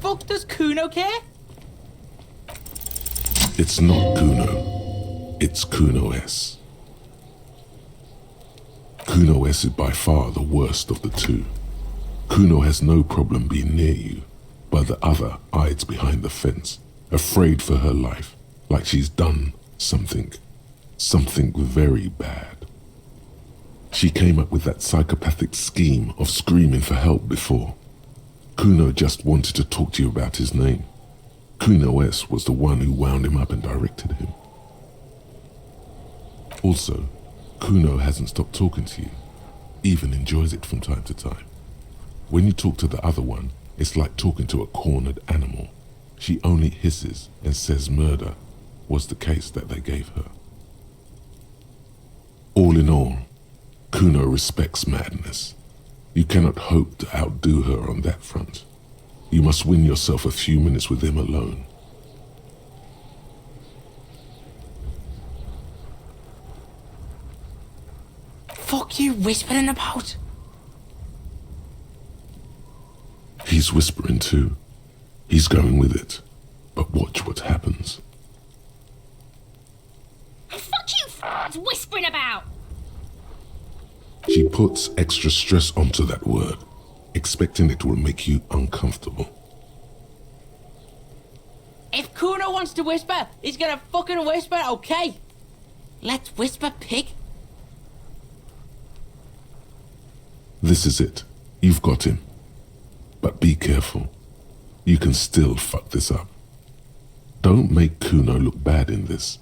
fuck does Kuno care? It's not Kuno. It's Kuno S. Kuno S is by far the worst of the two. Kuno has no problem being near you, but the other hides behind the fence, afraid for her life, like she's done something very bad. She came up with that psychopathic scheme of screaming for help before. Kuno just wanted to talk to you about his name. Kuno S was the one who wound him up and directed him. Also, Kuno hasn't stopped talking to you, even enjoys it from time to time. When you talk to the other one, it's like talking to a cornered animal. She only hisses and says murder was the case that they gave her. All in all, Kuno respects madness. You cannot hope to outdo her on that front. You must win yourself a few minutes with him alone. Fuck you whispering about? He's whispering too. He's going with it. But watch what happens. Fuck you, whispering about! She puts extra stress onto that word, expecting it will make you uncomfortable. If Kuno wants to whisper, he's gonna fucking whisper, okay? Let's whisper, pig. This is it. You've got him. But be careful. You can still fuck this up. Don't make Kuno look bad in this.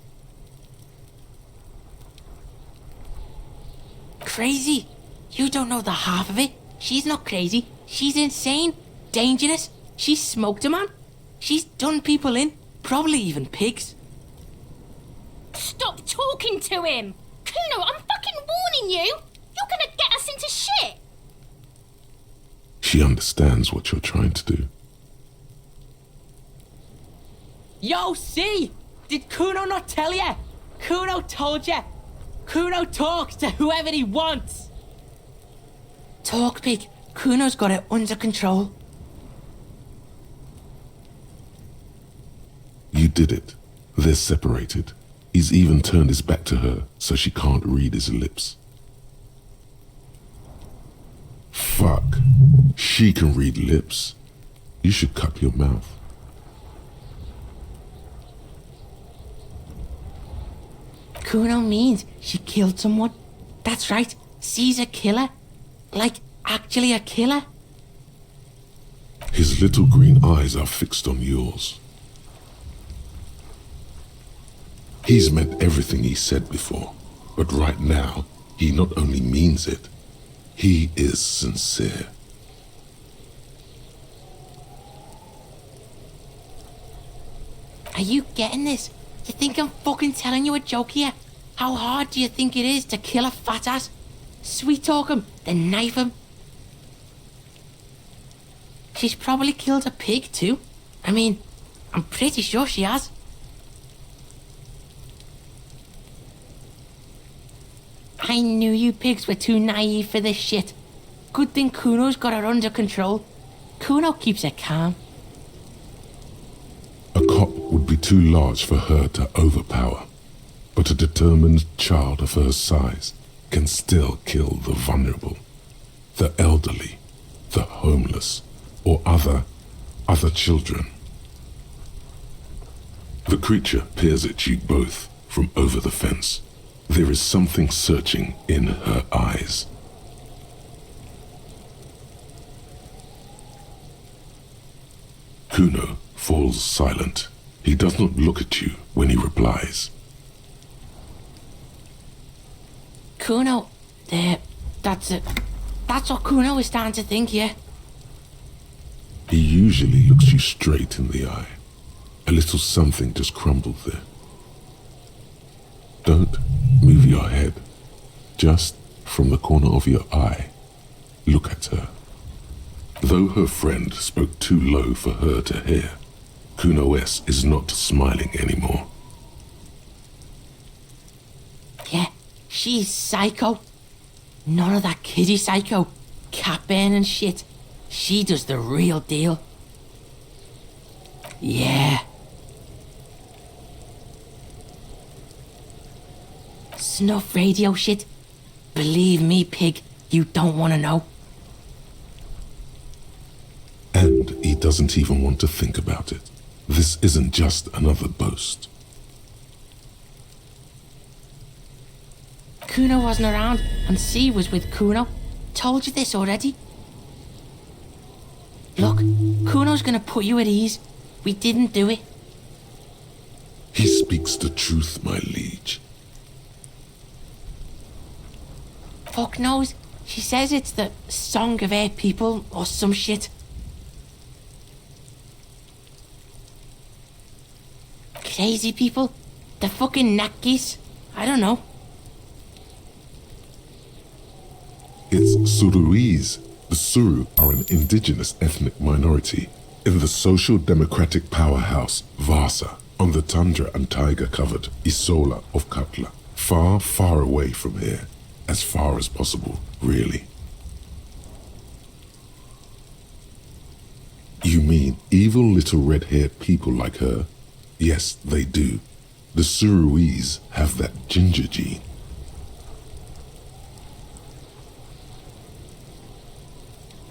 Crazy? You don't know the half of it. She's not crazy. She's insane. Dangerous. She's smoked a man. She's done people in. Probably even pigs. Stop talking to him! Kuno, I'm fucking warning you! You're gonna get us into shit! She understands what you're trying to do. Yo, see? Did Kuno not tell you? Kuno told you. Kuno talks to whoever he wants. Talk, pig. Kuno's got it under control. You did it. They're separated. He's even turned his back to her so she can't read his lips. Fuck. She can read lips. You should cup your mouth. Kuno means she killed someone. That's right. She's a killer. Like, actually a killer. His little green eyes are fixed on yours. He's meant everything he said before, but right now, he not only means it, he is sincere. Are you getting this? You think I'm fucking telling you a joke here? How hard do you think it is to kill a fat ass? Sweet talk him, then knife him. She's probably killed a pig too. I mean, I'm pretty sure she has. I knew you pigs were too naive for this shit. Good thing Kuno's got her under control. Kuno keeps her calm. A cop would be too large for her to overpower, but a determined child of her size can still kill the vulnerable, the elderly, the homeless, or other children. The creature peers at you both from over the fence. There is something searching in her eyes. Kuno falls silent. He does not look at you when he replies. Kuno, that's it. That's what Kuno is starting to think, yeah? He usually looks you straight in the eye. A little something just crumbled there. Don't move your head. Just from the corner of your eye, look at her. Though her friend spoke too low for her to hear, Kuno S is not smiling anymore. Yeah, she's psycho. None of that kiddie psycho, cat burning shit. She does the real deal. Yeah. Snuff radio shit. Believe me, pig, you don't want to know. And he doesn't even want to think about it. This isn't just another boast. Kuno wasn't around, and C was with Kuno. Told you this already. Look, Kuno's gonna put you at ease. We didn't do it. He speaks the truth, my liege. Fuck knows. She says it's the song of her people or some shit. Crazy people? The fucking Nakis? I don't know. It's Suruese. The Suru are an indigenous ethnic minority in the social democratic powerhouse Vasa on the tundra and taiga-covered Isola of Katla. Far, far away from here. As far as possible, really. You mean evil little red-haired people like her? Yes, they do. The Suruese have that ginger gene.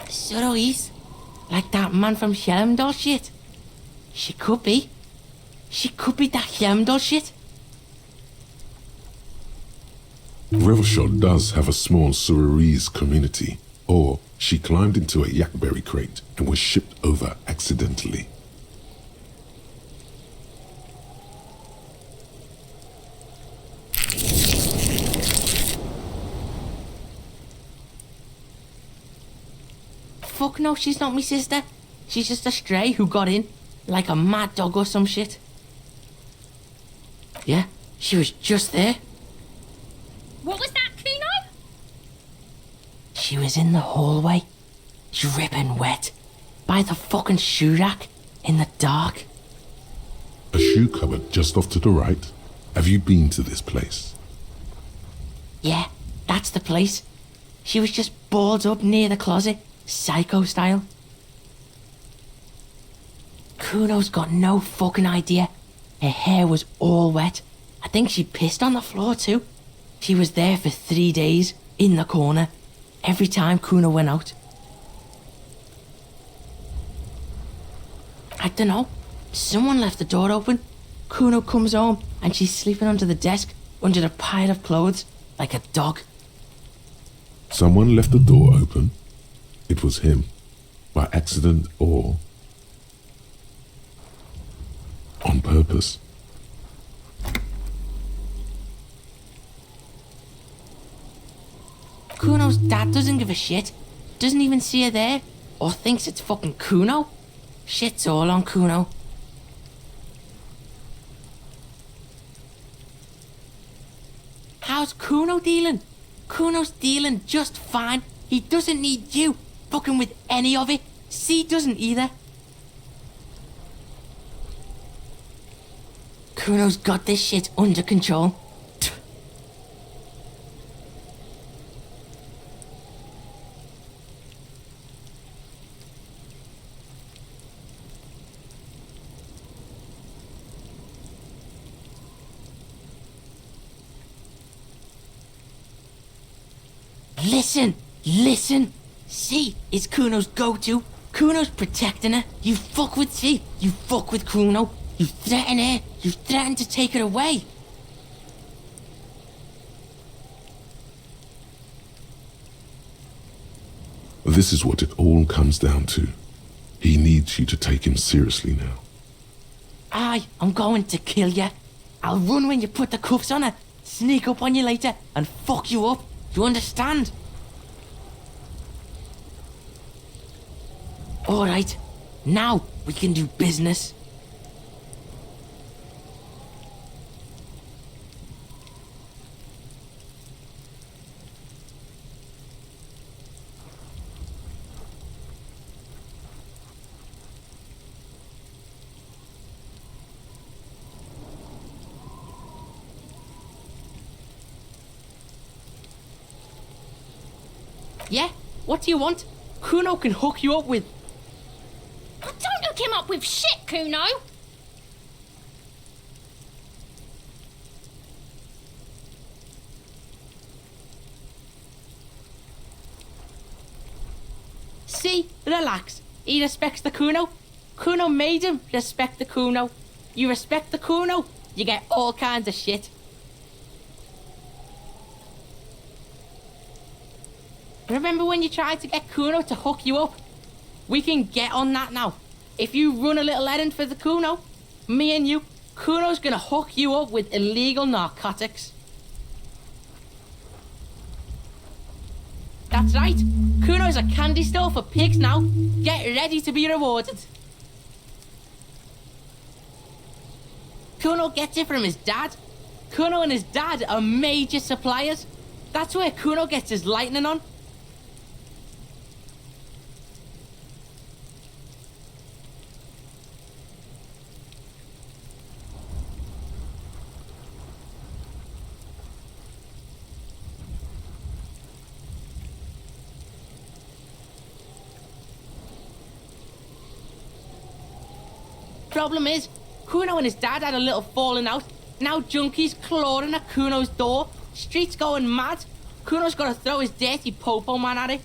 Suruese? Like that man from Helmdall shit? She could be. She could be that Helmdall shit. Revelshot does have a small Suruese community, or she climbed into a yakberry crate and was shipped over accidentally. Fuck no, she's not me sister. She's just a stray who got in, like a mad dog or some shit. Yeah, she was just there. What was that, Kuno? She was in the hallway, dripping wet, by the fucking shoe rack, in the dark. A shoe cupboard just off to the right. Have you been to this place? Yeah, that's the place. She was just balled up near the closet, psycho style. Kuno's got no fucking idea. Her hair was all wet. I think she pissed on the floor too. She was there for 3 days, in the corner, every time Kuno went out. I dunno. Someone left the door open. Kuno comes home and she's sleeping under the desk, under the pile of clothes, like a dog. Someone left the door open. It was him, by accident or on purpose. Kuno's dad doesn't give a shit. Doesn't even see her there, or thinks it's fucking Kuno. Shit's all on Kuno. How's Kuno dealing? Kuno's dealing just fine. He doesn't need you fucking with any of it. C doesn't either. Kuno's got this shit under control. Listen. C is Kuno's go-to. Kuno's protecting her. You fuck with C, you fuck with Kuno. You threaten her, you threaten to take her away. This is what it all comes down to. He needs you to take him seriously now. I'm going to kill you. I'll run when you put the cuffs on her, sneak up on you later, and fuck you up. You understand? Alright, now we can do business. Yeah? What do you want? Kuno can hook you up with... Oh, don't hook him up with shit, Kuno. See, relax. He respects the Kuno. Kuno made him respect the Kuno. You respect the Kuno, you get all kinds of shit. Remember when you tried to get Kuno to hook you up? We can get on that now. If you run a little errand for the Kuno, me and you, Kuno's gonna hook you up with illegal narcotics. That's right, Kuno's a candy store for pigs now. Get ready to be rewarded. Kuno gets it from his dad. Kuno and his dad are major suppliers. That's where Kuno gets his lightning on. Problem is, Kuno and his dad had a little falling out. Now junkies clawing at Kuno's door. Streets going mad. Kuno's got to throw his dirty popo man at it.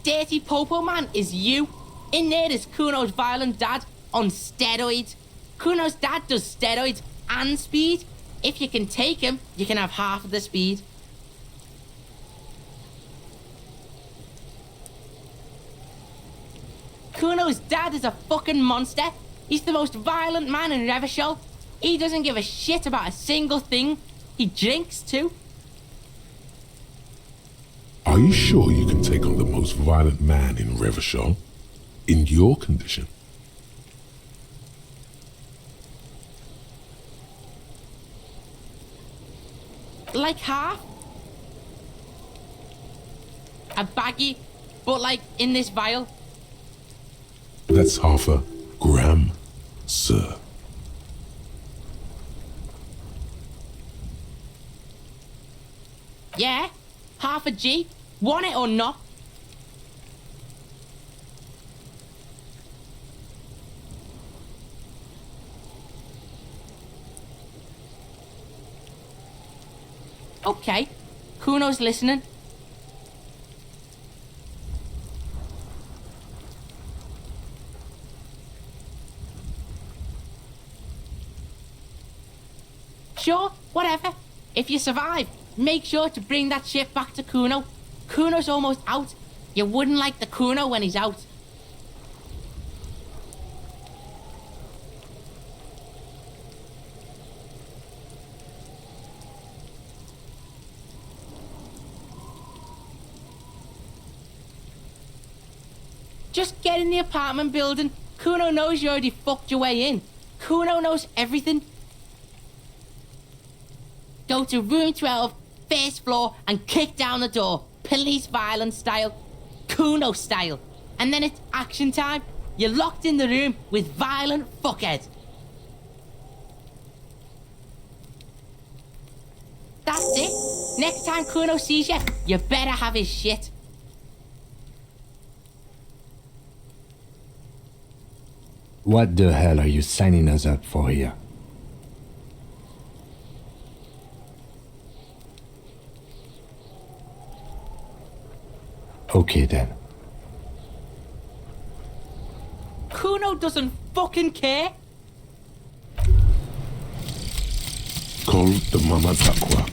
Dirty popo man is you. In there is Kuno's violent dad on steroids. Kuno's dad does steroids and speed. If you can take him, you can have half of the speed. Kuno's dad is a fucking monster. He's the most violent man in Revachol. He doesn't give a shit about a single thing. He drinks too. Are you sure you can take on the most violent man in Revachol? In your condition? Like half. A baggie, but like in this vial. That's half a gram, sir. Yeah, half a G. Want it or not? Okay, Kuno's listening. Sure, whatever. If you survive, make sure to bring that shit back to Kuno. Kuno's almost out. You wouldn't like the Kuno when he's out. Just get in the apartment building. Kuno knows you already fucked your way in. Kuno knows everything. Go to room 12, first floor, and kick down the door. Police violence style. Kuno style. And then it's action time. You're locked in the room with violent fuckhead. That's it. Next time Kuno sees you, you better have his shit. What the hell are you signing us up for here? Okay then. Kuno doesn't fucking care. Call the Mama Takwa.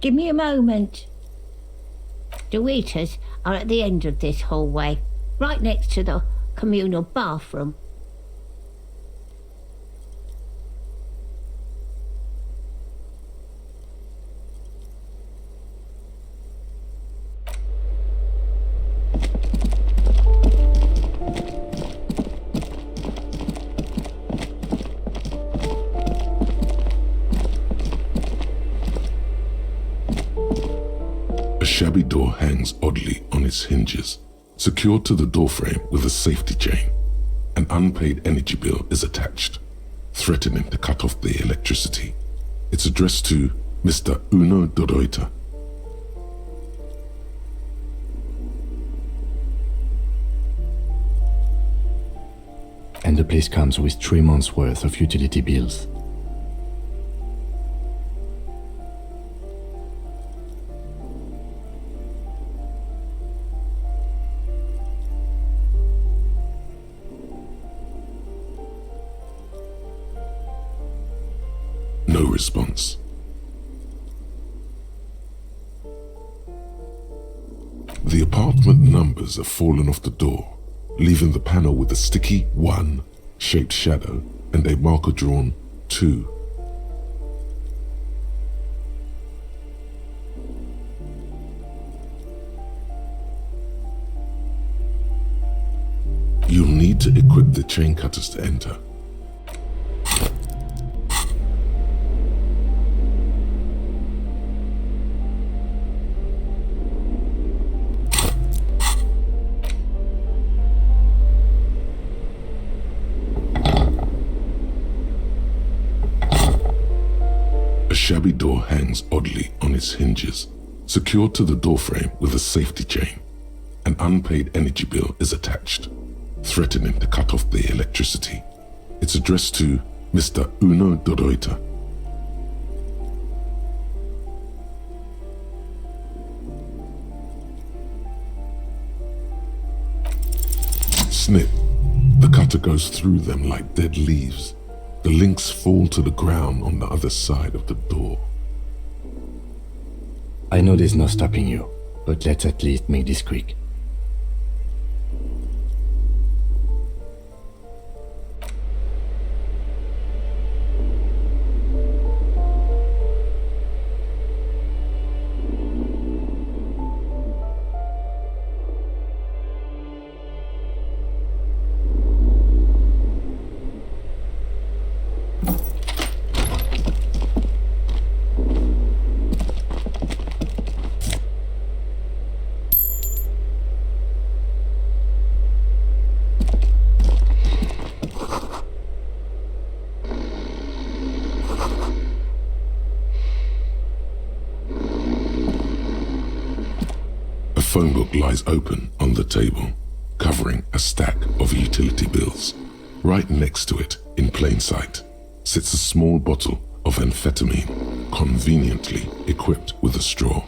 Give me a moment. The waiters are at the end of this hallway, right next to the communal bathroom. A shabby door hangs oddly on its hinges, secured to the doorframe with a safety chain. An unpaid energy bill is attached, threatening to cut off the electricity. It's addressed to Mr. Uno Doroita. And the place comes with 3 months' worth of utility bills. No response. The apartment numbers have fallen off the door, leaving the panel with a sticky 1 shaped shadow and a marker drawn 2. You'll need to equip the chain cutters to enter. A shabby door hangs oddly on its hinges, secured to the doorframe with a safety chain. An unpaid energy bill is attached, threatening to cut off the electricity. It's addressed to Mr. Uno Doroita. Snip. The cutter goes through them like dead leaves. The links fall to the ground on the other side of the door. I know there's no stopping you, but let's at least make this quick. A phone book lies open on the table, covering a stack of utility bills. Right next to it, in plain sight, sits a small bottle of amphetamine, conveniently equipped with a straw.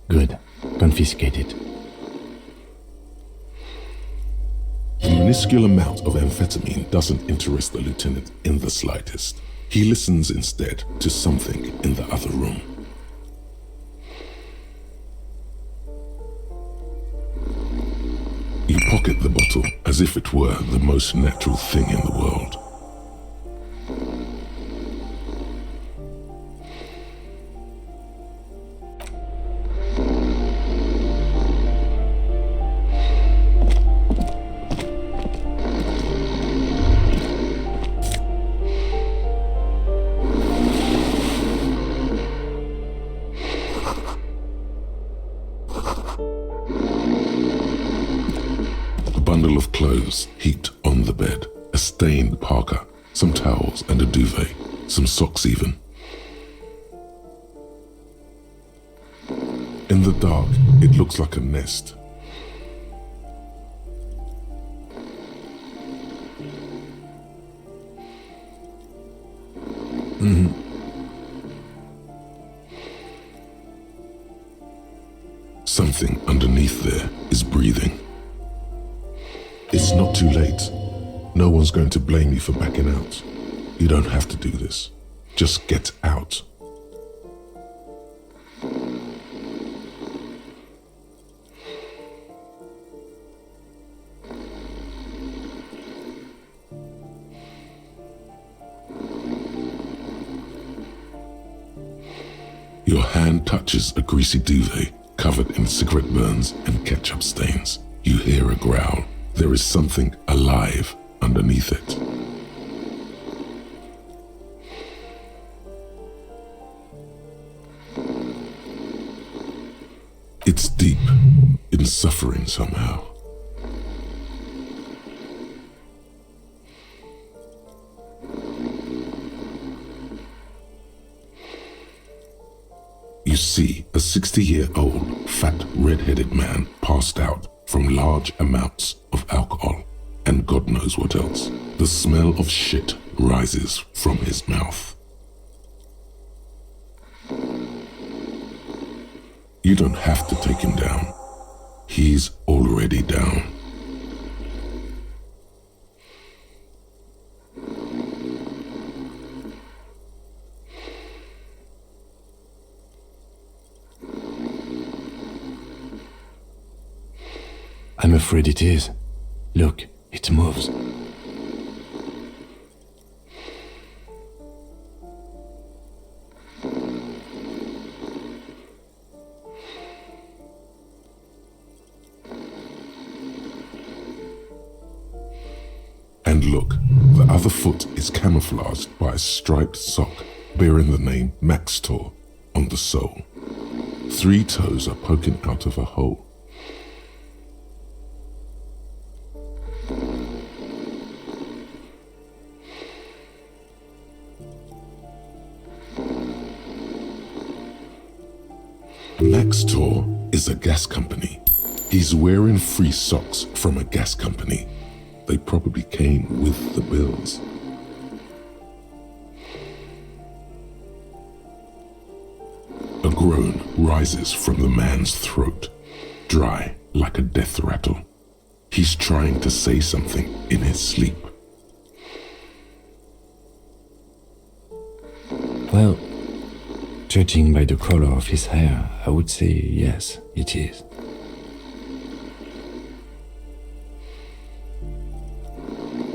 Good. Confiscate it. The minuscule amount of amphetamine doesn't interest the lieutenant in the slightest. He listens instead to something in the other room. You pocket the bottle as if it were the most natural thing in the world. Bundle of clothes heaped on the bed, a stained parka, some towels and a duvet, some socks even. In the dark, it looks like a nest. Something underneath there is breathing. It's not too late. No one's going to blame you for backing out. You don't have to do this. Just get out. touches a greasy duvet covered in cigarette burns and ketchup stains. You hear a growl. There is something alive underneath it. It's deep in suffering somehow. You see a 60-year-old fat red-headed man passed out from large amounts of alcohol and God knows what else. The smell of shit rises from his mouth. You don't have to take him down. He's already down. I'm afraid it is. Look, it moves. And look, the other foot is camouflaged by a striped sock bearing the name Maxtor on the sole. 3 toes are poking out of a hole. Maxtor is a gas company. He's wearing free socks from a gas company. They probably came with the bills. A groan rises from the man's throat, dry like a death rattle. He's trying to say something in his sleep. Well, judging by the color of his hair, I would say yes, it is.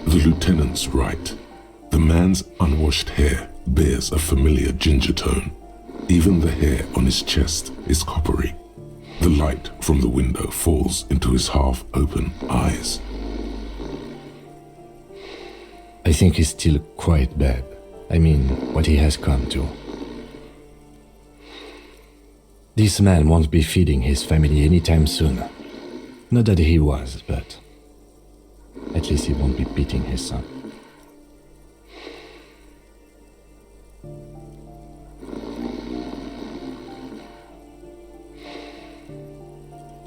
The lieutenant's right. The man's unwashed hair bears a familiar ginger tone. Even the hair on his chest is coppery. The light from the window falls into his half-open eyes. I think he's still quite bad. I mean, what he has come to. This man won't be feeding his family anytime soon. Not that he was, but at least he won't be beating his son.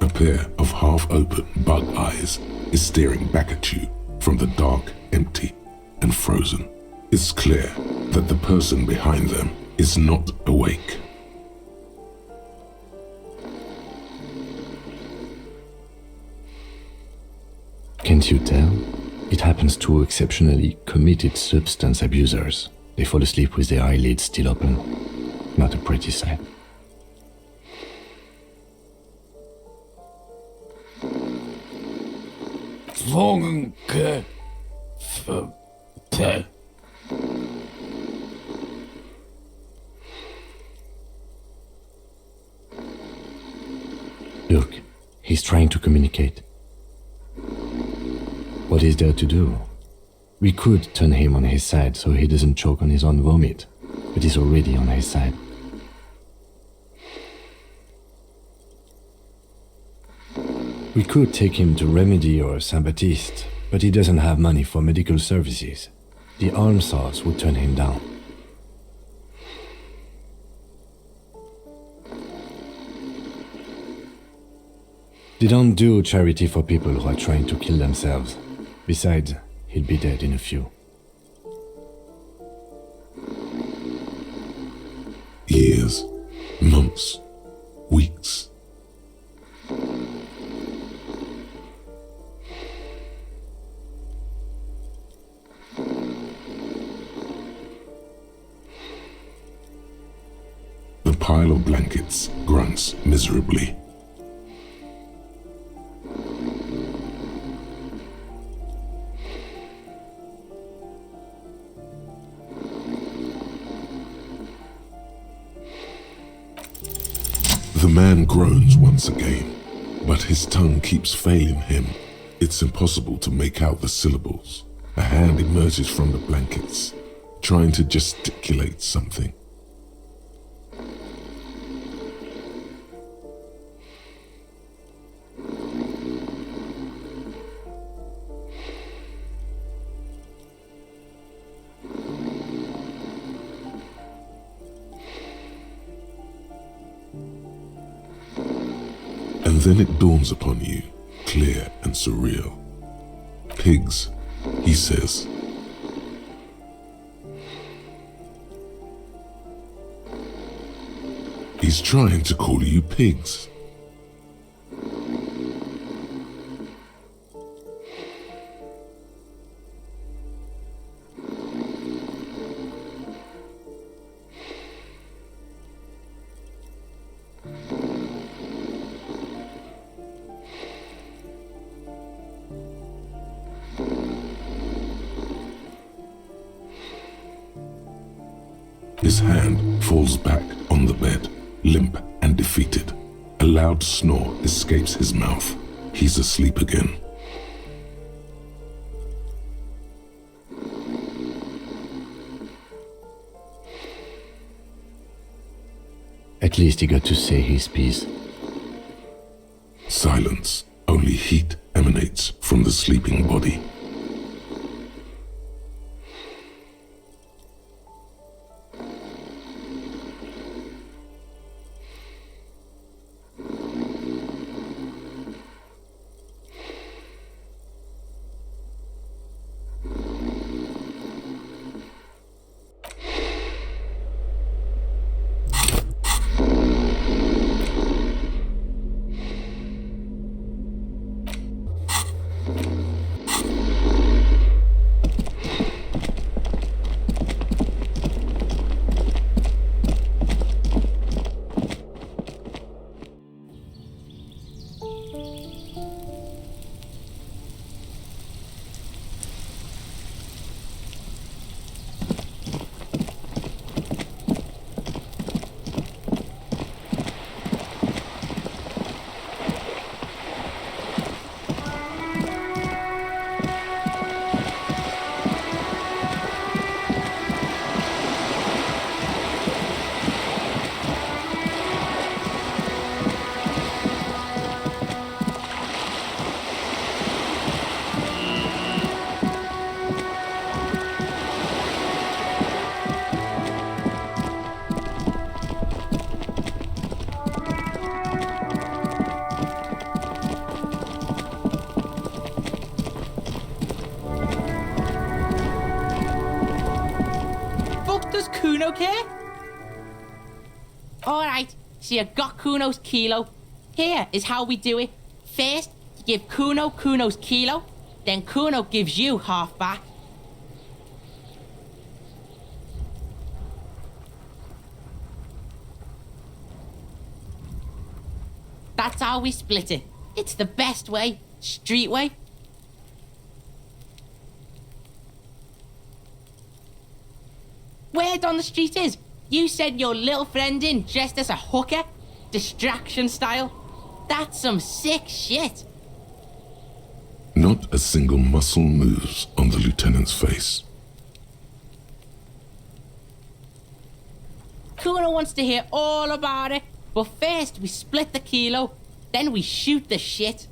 A pair of half-open bug eyes is staring back at you from the dark, empty, and frozen. It's clear that the person behind them is not awake. Can't you tell? It happens to exceptionally committed substance abusers. They fall asleep with their eyelids still open. Not a pretty sight. Look, he's trying to communicate. What is there to do? We could turn him on his side so he doesn't choke on his own vomit, but he's already on his side. We could take him to Remedy or Saint-Baptiste, but he doesn't have money for medical services. The almshouse would turn him down. They don't do charity for people who are trying to kill themselves. Besides, he'll be dead in a few. Years, months, weeks. The pile of blankets grunts miserably. The man groans once again, but his tongue keeps failing him. It's impossible to make out the syllables. A hand emerges from the blankets, trying to gesticulate something. And then it dawns upon you, clear and surreal. Pigs, he says. He's trying to call you pigs. His hand falls back on the bed, limp and defeated. A loud snore escapes his mouth. He's asleep again. At least he got to say his piece. Silence. Only heat emanates from the sleeping body. Kuno care? Alright, so you got Kuno's kilo. Here is how we do it. First, you give Kuno Kuno's kilo, then Kuno gives you half back. That's how we split it. It's the best way, street way. Word on the street is, you sent your little friend in dressed as a hooker, distraction style. That's some sick shit. Not a single muscle moves on the lieutenant's face. Kuno wants to hear all about it, but first we split the kilo, then we shoot the shit.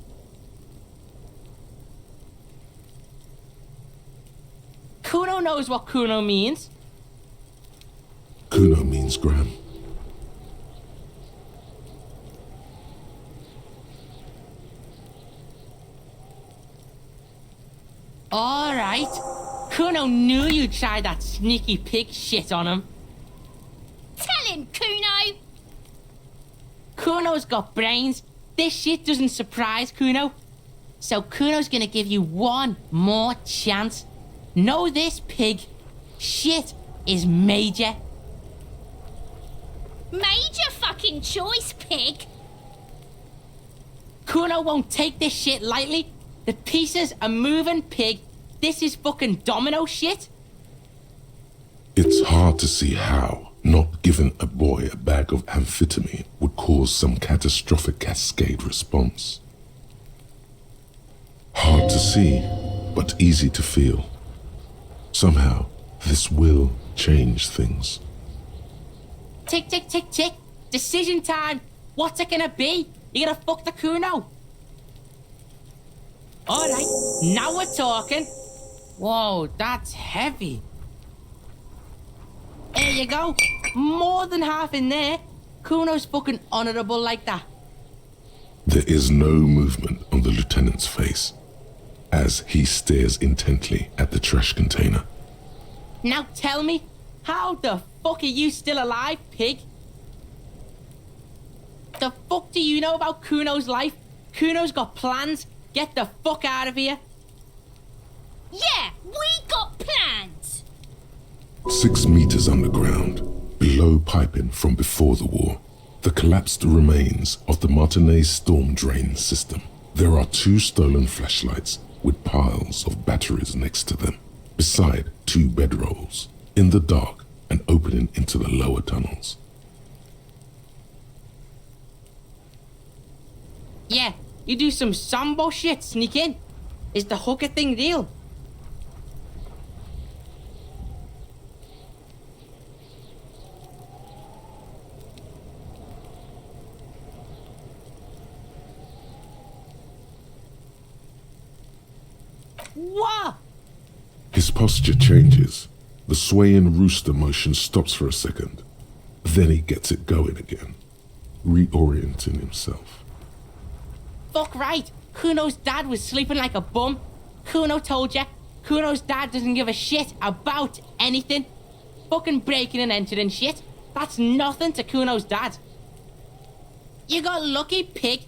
Kuno knows what Kuno means. Kuno means gram. Alright. Kuno knew you'd try that sneaky pig shit on him. Tell him, Kuno! Kuno's got brains. This shit doesn't surprise Kuno. So Kuno's gonna give you one more chance. Know this, pig. Shit is major. Major fucking choice, pig! Kuno won't take this shit lightly. The pieces are moving, pig. This is fucking domino shit. It's hard to see how, not giving a boy a bag of amphetamine would cause some catastrophic cascade response. Hard to see, but easy to feel. Somehow, this will change things. Tick, tick, tick, tick. Decision time. What's it gonna be? You gonna fuck the Kuno? Alright, now we're talking. Whoa, that's heavy. There you go. More than half in there. Kuno's fucking honourable like that. There is no movement on the lieutenant's face as he stares intently at the trash container. Now tell me, how the fuck are you still alive, pig? The fuck do you know about Kuno's life? Kuno's got plans. Get the fuck out of here. Yeah, we got plans. 6 meters underground, below piping from before the war, the collapsed remains of the Martinez storm drain system. There are 2 stolen flashlights with piles of batteries next to them, beside 2 bedrolls, in the dark and opening into the lower tunnels. Yeah, you do some Sambo shit, sneak in. Is the hooker thing real? What? His posture changes. The swaying rooster motion stops for a second. Then he gets it going again, reorienting himself. Fuck right. Kuno's dad was sleeping like a bum. Kuno told ya. Kuno's dad doesn't give a shit about anything. Fucking breaking and entering shit. That's nothing to Kuno's dad. You got lucky, pig.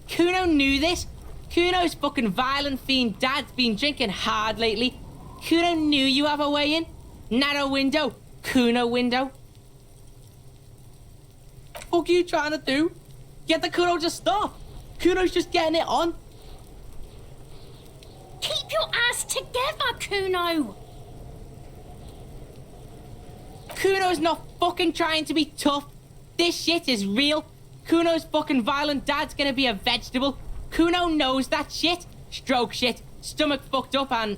Kuno knew this. Kuno's fucking violent fiend dad's been drinking hard lately. Kuno knew you have a way in. Narrow window. Kuno window. Fuck you trying to do? Get the Kuno to stop. Kuno's just getting it on. Keep your ass together, Kuno. Kuno's not fucking trying to be tough. This shit is real. Kuno's fucking violent dad's gonna be a vegetable. Kuno knows that shit. Stroke shit. Stomach fucked up and...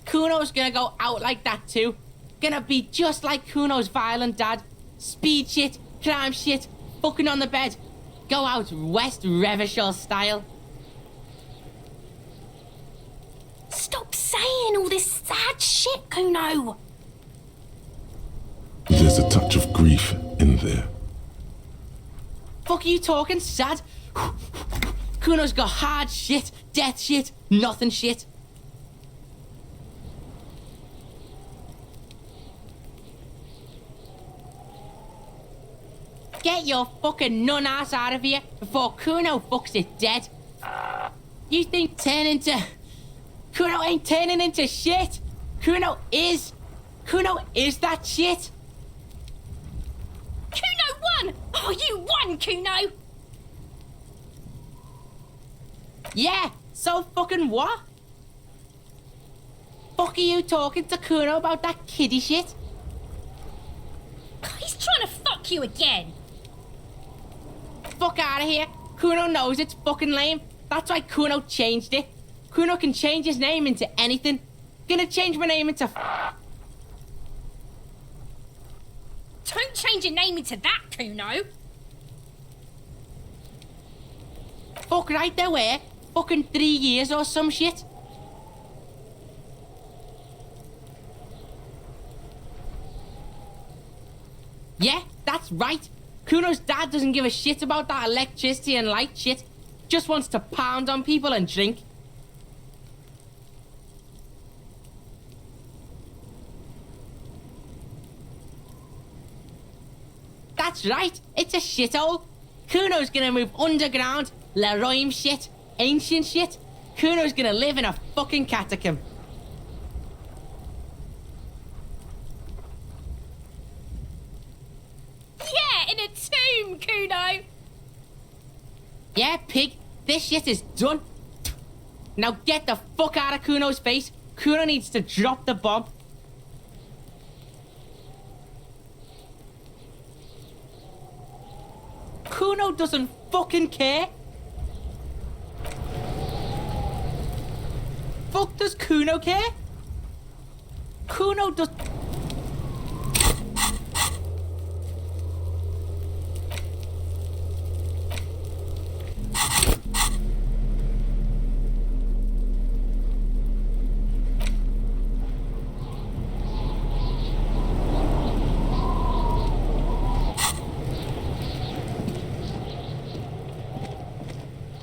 Kuno's gonna go out like that too. Gonna be just like Kuno's violent dad. Speed shit, crime shit, fucking on the bed. Go out West Revachol style. Stop saying all this sad shit, Kuno. There's a touch of grief in there. Fuck are you talking, sad? Kuno's got hard shit, death shit, nothing shit. Get your fucking nun ass out of here before Kuno fucks it dead. You think Kuno ain't turning into shit. Kuno is that shit. Kuno won! Oh, you won, Kuno! Yeah, so fucking what? Fuck are you talking to Kuno about that kiddie shit? He's trying to fuck you again. Fuck out of here. Kuno knows it's fucking lame. That's why Kuno changed it. Kuno can change his name into anything. Gonna change my name into... Don't change your name into that, Kuno. Fuck right there were. Fucking 3 years or some shit. Yeah, that's right. Kuno's dad doesn't give a shit about that electricity and light shit. Just wants to pound on people and drink. That's right, it's a shithole. Kuno's gonna move underground, Leroy shit, ancient shit. Kuno's gonna live in a fucking catacomb. Yeah, in a tomb, Kuno. Yeah, pig, this shit is done. Now get the fuck out of Kuno's face. Kuno needs to drop the bomb. Kuno doesn't fucking care. Fuck does Kuno care? Kuno does...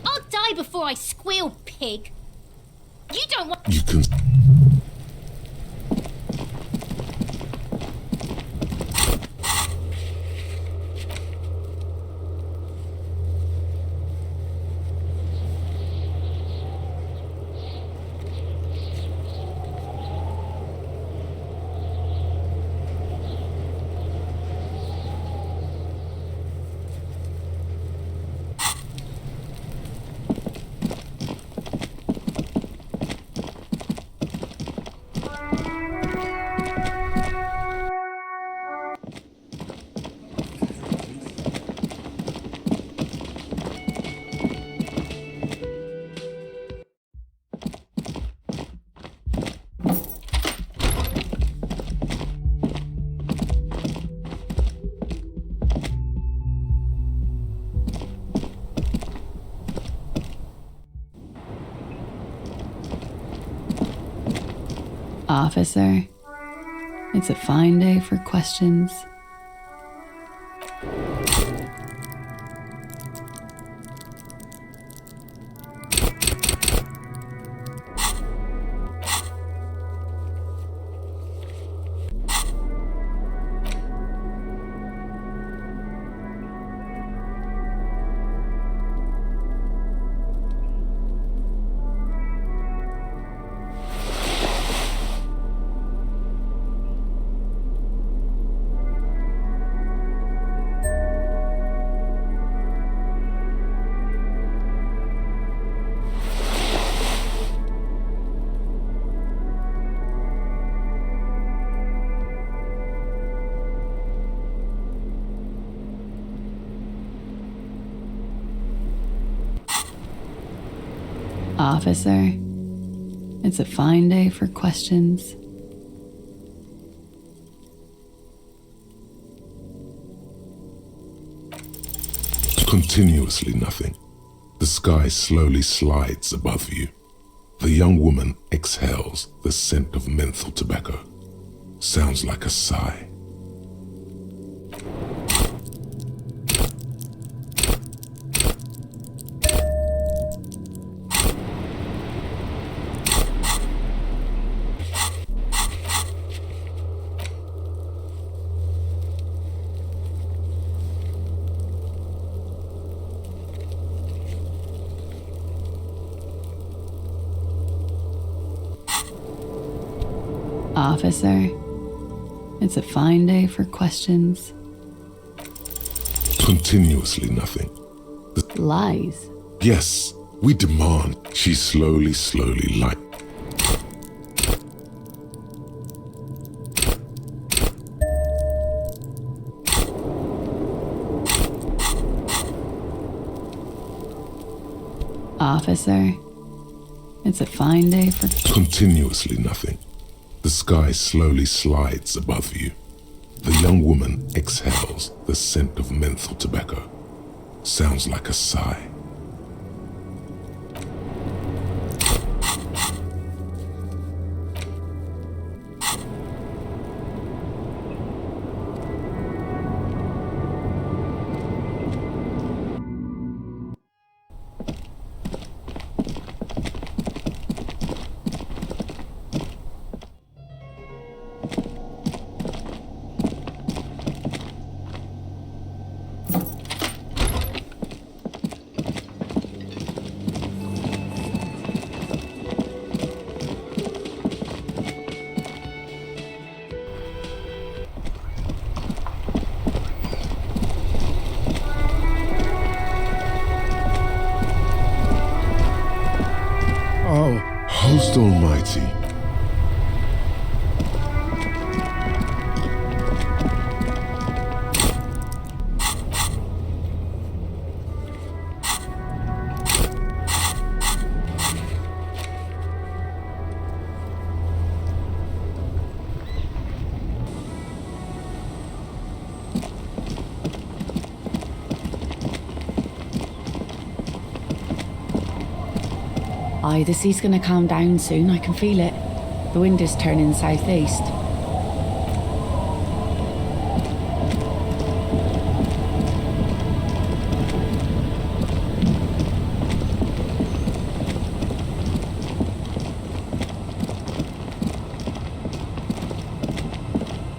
I'll die before I squeal, pig. You don't want... You can... Officer, it's a fine day for questions. Officer, it's a fine day for questions. Continuously nothing. The sky slowly slides above you. The young woman exhales the scent of menthol tobacco. Sounds like a sigh. Officer, it's a fine day for questions. Continuously nothing. Lies. Yes, we demand. She slowly light. Officer, it's a fine day for... Continuously nothing. The sky slowly slides above you. The young woman exhales the scent of menthol tobacco. Sounds like a sigh. Oh, host almighty. Aye, the sea's gonna calm down soon, I can feel it. The wind is turning southeast.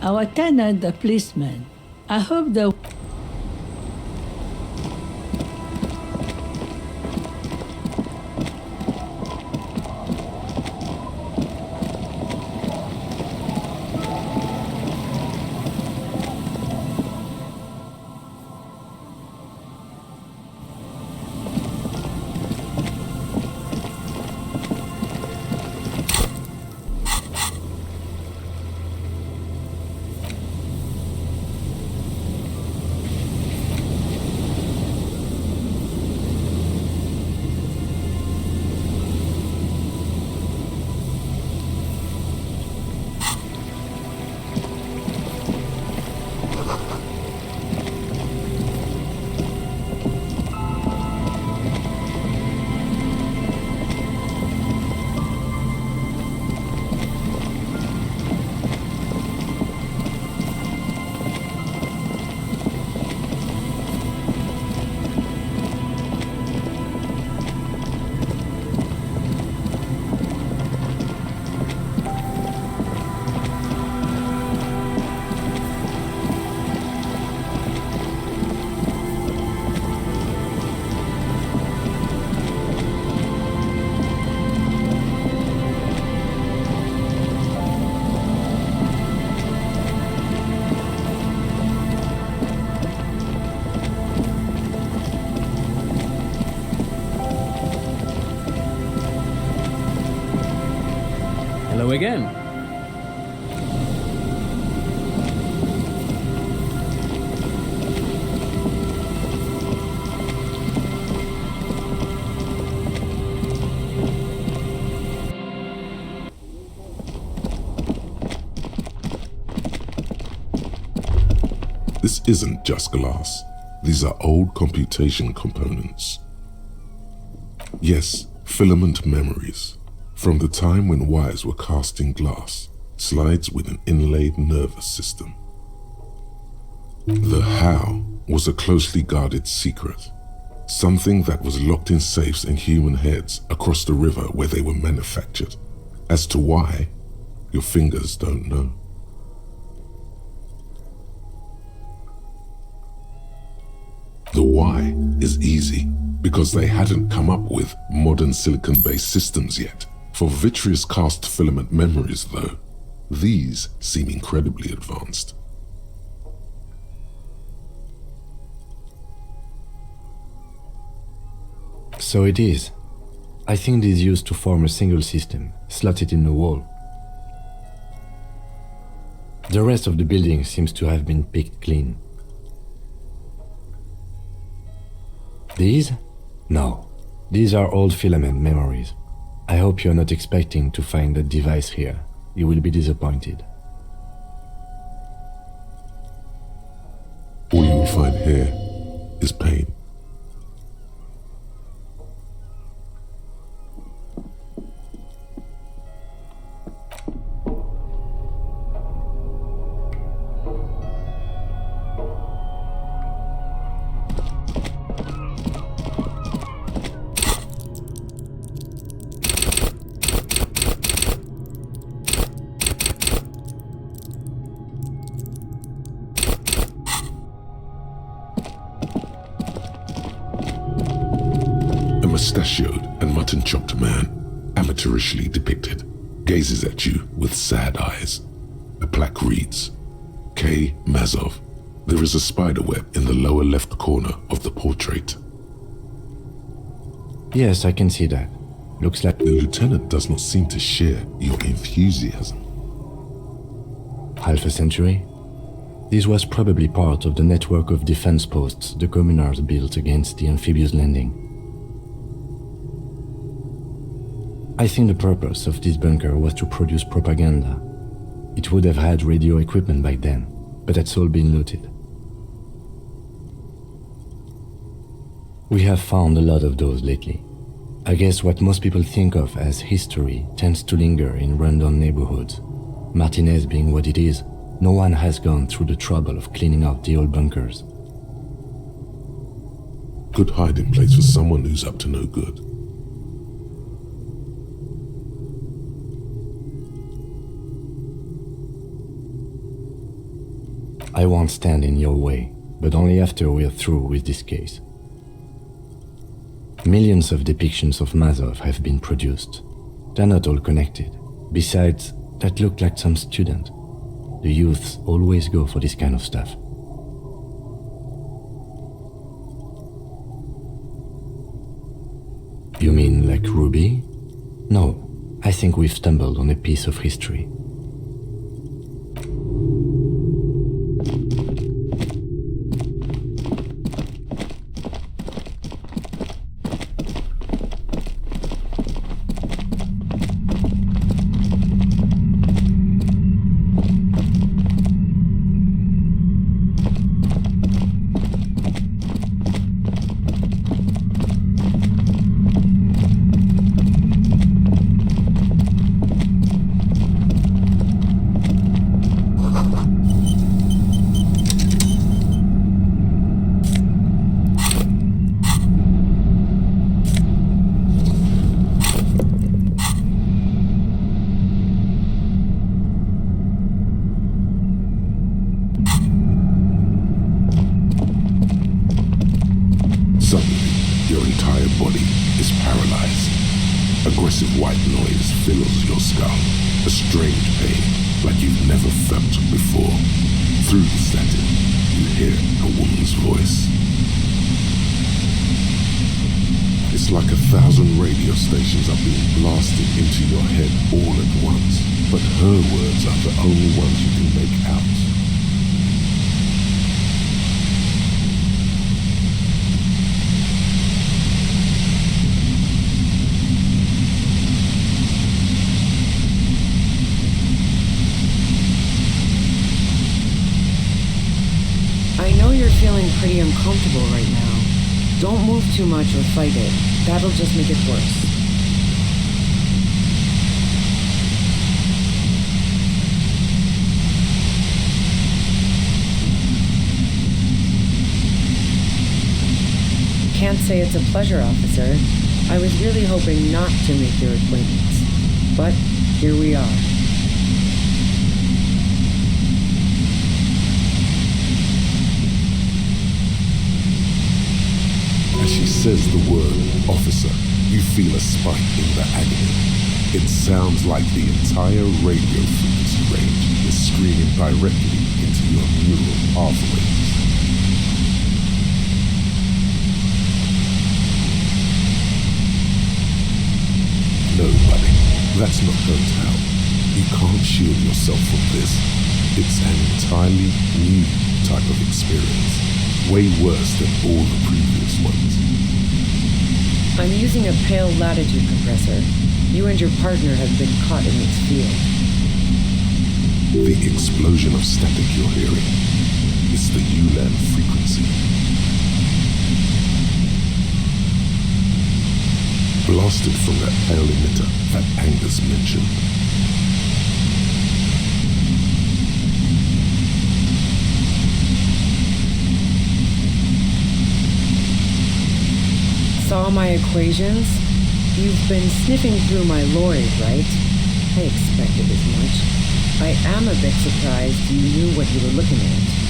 Our tenant, the policeman. I hope the Hello again. This isn't just glass. These are old computation components. Yes, filament memories. From the time when wires were cast in glass, slides with an inlaid nervous system. The how was a closely guarded secret, something that was locked in safes in human heads across the river where they were manufactured. As to why, your fingers don't know. The why is easy, because they hadn't come up with modern silicon-based systems yet. For vitreous cast filament memories, though, these seem incredibly advanced. So it is. I think it is used to form a single system, slotted in the wall. The rest of the building seems to have been picked clean. These? No. These are old filament memories. I hope you're not expecting to find that device here. You will be disappointed. All you will find here is pain. Mustachioed and mutton-chopped man, amateurishly depicted, gazes at you with sad eyes. A plaque reads, K. Mazov. There is a spider web in the lower left corner of the portrait. Yes, I can see that. Looks like The lieutenant does not seem to share your enthusiasm. half a century. This was probably part of the network of defense posts the communards built against the amphibious landing. I think the purpose of this bunker was to produce propaganda. It would have had radio equipment back then, but that's all been looted. We have found a lot of those lately. I guess what most people think of as history tends to linger in rundown neighborhoods. Martinez being what it is, no one has gone through the trouble of cleaning out the old bunkers. Good hiding place for someone who's up to no good. I won't stand in your way, but only after we're through with this case. Millions of depictions of Mazov have been produced. They're not all connected. Besides, that looked like some student. The youths always go for this kind of stuff. You mean like Ruby? No, I think we've stumbled on a piece of history. Aggressive white noise fills your skull, a strange pain like you've never felt before. Through the static, you hear a woman's voice. It's like 1,000 radio stations are being blasted into your head all at once, but her words are the only ones you can make out. I know you're feeling pretty uncomfortable right now. Don't move too much or fight it. That'll just make it worse. Can't say it's a pleasure, officer. I was really hoping not to make your acquaintance. But here we are. As she says the word officer, you feel a spike in the agony. It sounds like the entire radio frequency range is screaming directly into your neural pathways. No, buddy, that's not going to help. You can't shield yourself from this. It's an entirely new type of experience. Way worse than all the previous ones. I'm using a pale latitude compressor. You and your partner have been caught in its field. The explosion of static you're hearing is the ULAN frequency. Blasted from that pale emitter that Angus mentioned. Saw my equations? You've been sniffing through my lorry, right? I expected as much. I am a bit surprised you knew what you were looking at.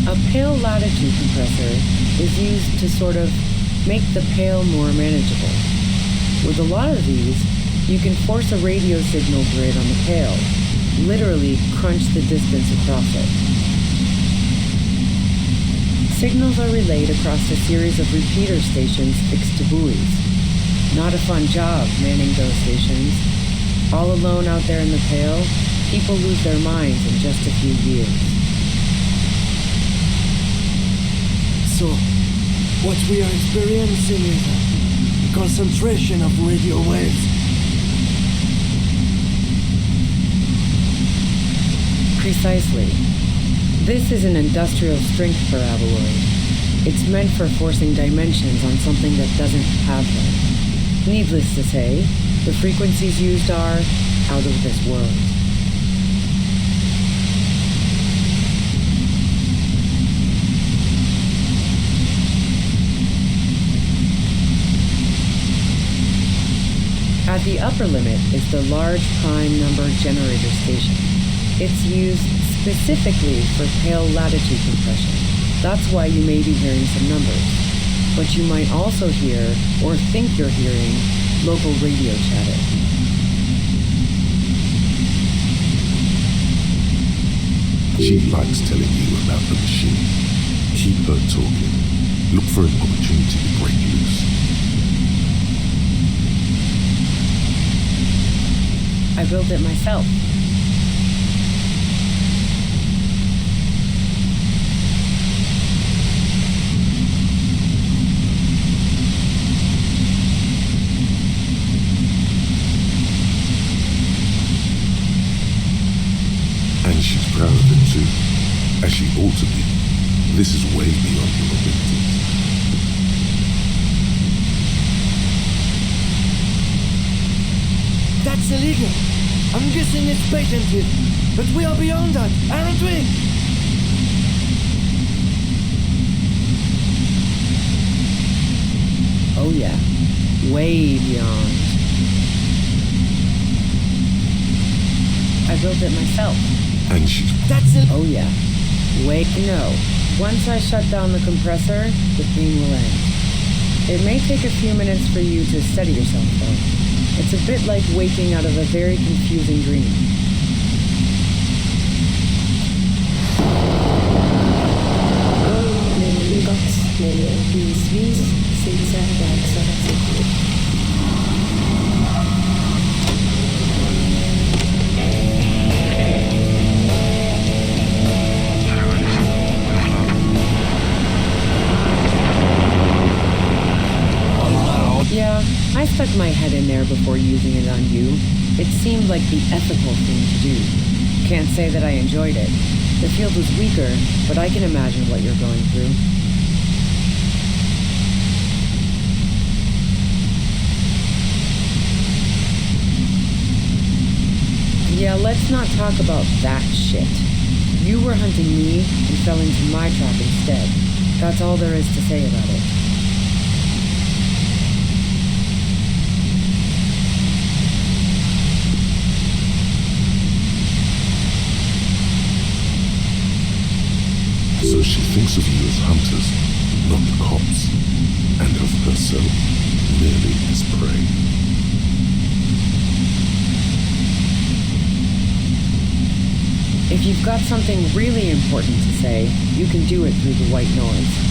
A pale latitude compressor is used to sort of make the pale more manageable. With a lot of these, you can force a radio signal grid on the pale, literally crunch the distance across it. Signals are relayed across a series of repeater stations fixed to buoys. Not a fun job manning those stations. All alone out there in the pale, people lose their minds in just a few years. So, What we are experiencing is a concentration of radio waves. Precisely. This is an industrial strength paraboloid. It's meant for forcing dimensions on something that doesn't have them. Needless to say, the frequencies used are out of this world. At the upper limit is the large prime number generator station. It's used specifically for pale latitude compression. That's why you may be hearing some numbers. But you might also hear, or think you're hearing, local radio chatter. She likes telling you about the machine. Keep her talking. Look for an opportunity to break loose. I built it myself. And she's proud of it too, as she ought to be. This is way beyond your abilities. That's illegal. I'm guessing it's patented, but we are beyond that, aren't we? Oh yeah, way beyond. I built it myself. And she's... That's it. Oh yeah, way... No, once I shut down the compressor, the pain will end. It may take a few minutes for you to steady yourself though. It's a bit like waking out of a very confusing dream. Yeah, I stuck my head in there before using it on you. It seemed like the ethical thing to do. Can't say that I enjoyed it. The field was weaker, but I can imagine what you're going through. Yeah, let's not talk about that shit. You were hunting me and fell into my trap instead. That's all there is to say about it. So she thinks of you as hunters, not cops, and of herself merely as prey. If you've got something really important to say, you can do it through the white noise.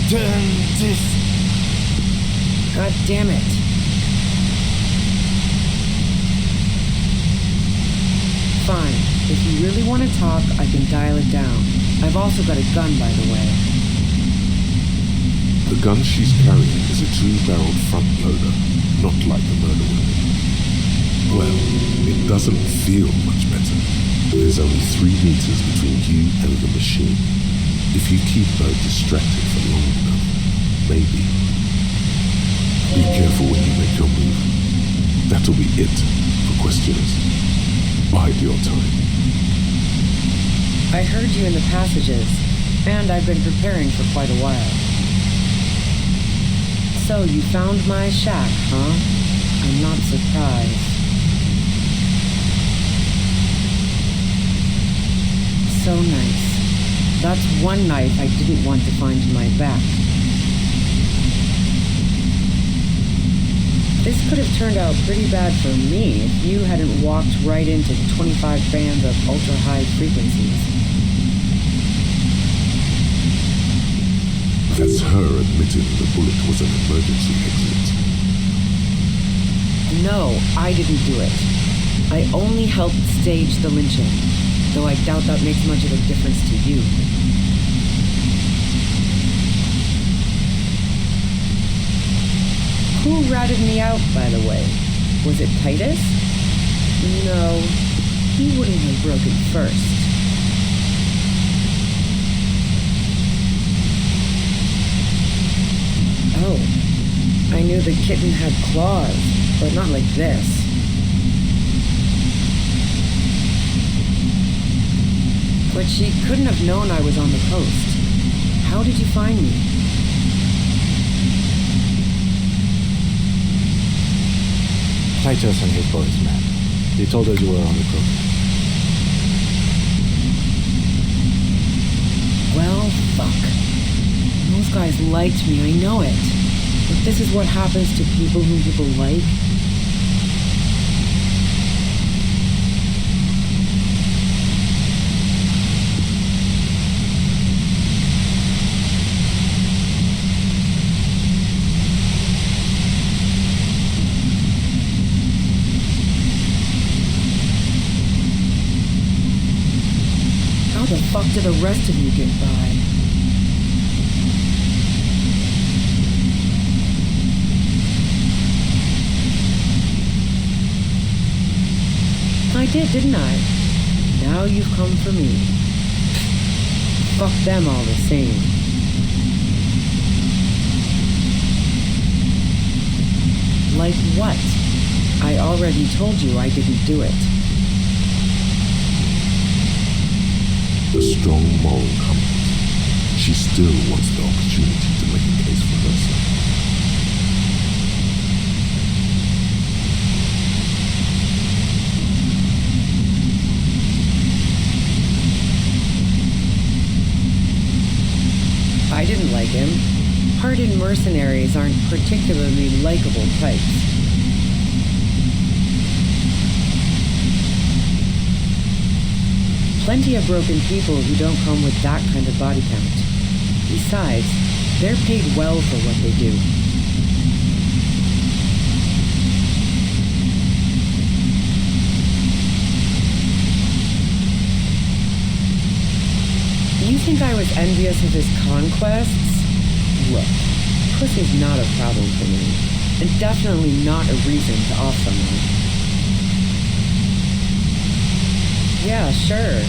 Turn this. God damn it. Fine. If you really want to talk, I can dial it down. I've also got a gun, by the way. The gun she's carrying is a 2-barreled front loader, not like the murder weapon. Well, it doesn't feel much better. There's only 3 meters between you and the machine. If you keep her distracted for long enough, maybe. Be careful when you make your move. That'll be it for questions. Bide your time. I heard you in the passages, and I've been preparing for quite a while. So you found my shack, huh? I'm not surprised. So nice. That's one knife I didn't want to find in my back. This could have turned out pretty bad for me if you hadn't walked right into 25 bands of ultra-high frequencies. That's her admitting the bullet was an emergency exit. No, I didn't do it. I only helped stage the lynching, though I doubt that makes much of a difference to you. Who ratted me out, by the way? Was it Titus? No, he wouldn't have broken first. Oh, I knew the kitten had claws, but not like this. But she couldn't have known I was on the coast. How did you find me? Titus and his boys, man. They told us you were on the coast. Well, fuck. Those guys liked me, I know it. But this is what happens to people whom people like. How the fuck did the rest of you get by? I did, didn't I? Now you've come for me. Fuck them all the same. Like what? I already told you I didn't do it. The strong moral compass. She still wants the opportunity to make a case for herself. I didn't like him. Hardened mercenaries aren't particularly likable types. Plenty of broken people who don't come with that kind of body count. Besides, they're paid well for what they do. You think I was envious of his conquests? Look, pussy's not a problem for me, and definitely not a reason to off someone. Yeah, sure.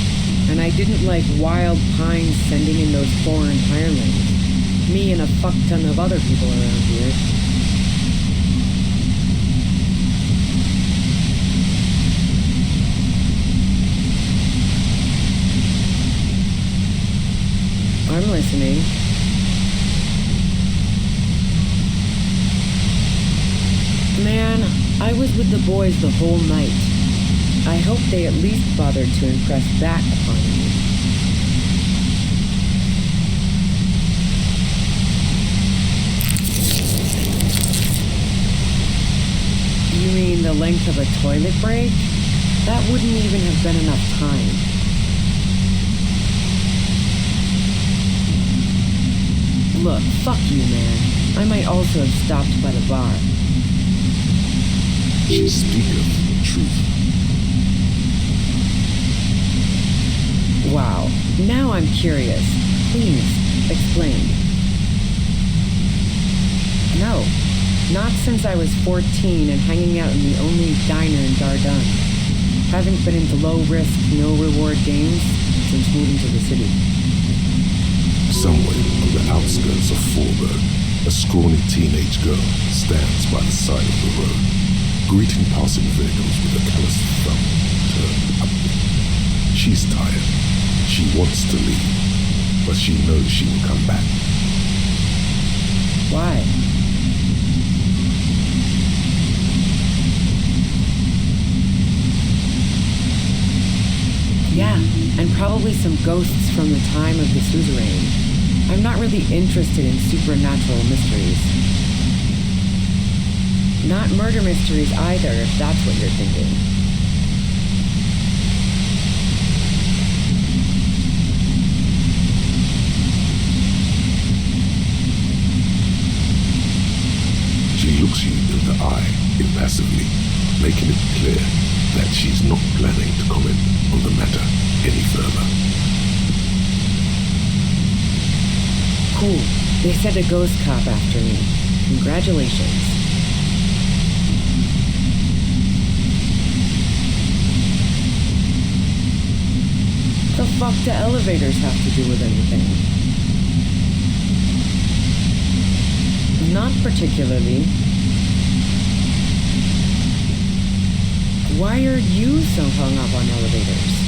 And I didn't like wild pines sending in those foreign hirelings. Me and a fuck ton of other people around here. I'm listening. Man, I was with the boys the whole night. I hope they at least bothered to impress that upon me. You mean the length of a toilet break? That wouldn't even have been enough time. Look, fuck you, man. I might also have stopped by the bar. She speaketh the truth. Wow, now I'm curious. Please, explain. No, not since I was 14 and hanging out in the only diner in Dardun. Haven't been into low-risk, no-reward games since moving to the city. Somewhere on the outskirts of Forburg, a scrawny teenage girl stands by the side of the road, greeting passing vehicles with a callous thumb turned upward. She's tired. She wants to leave, but she knows she will come back. Why? Yeah, and probably some ghosts from the time of the suzerain. I'm not really interested in supernatural mysteries. Not murder mysteries either, if that's what you're thinking. She looks you in the eye impassively, making it clear that she's not planning to comment on the matter any further. Cool. They sent a ghost cop after me. Congratulations. The fuck do elevators have to do with anything? Not particularly. Why are you so hung up on elevators?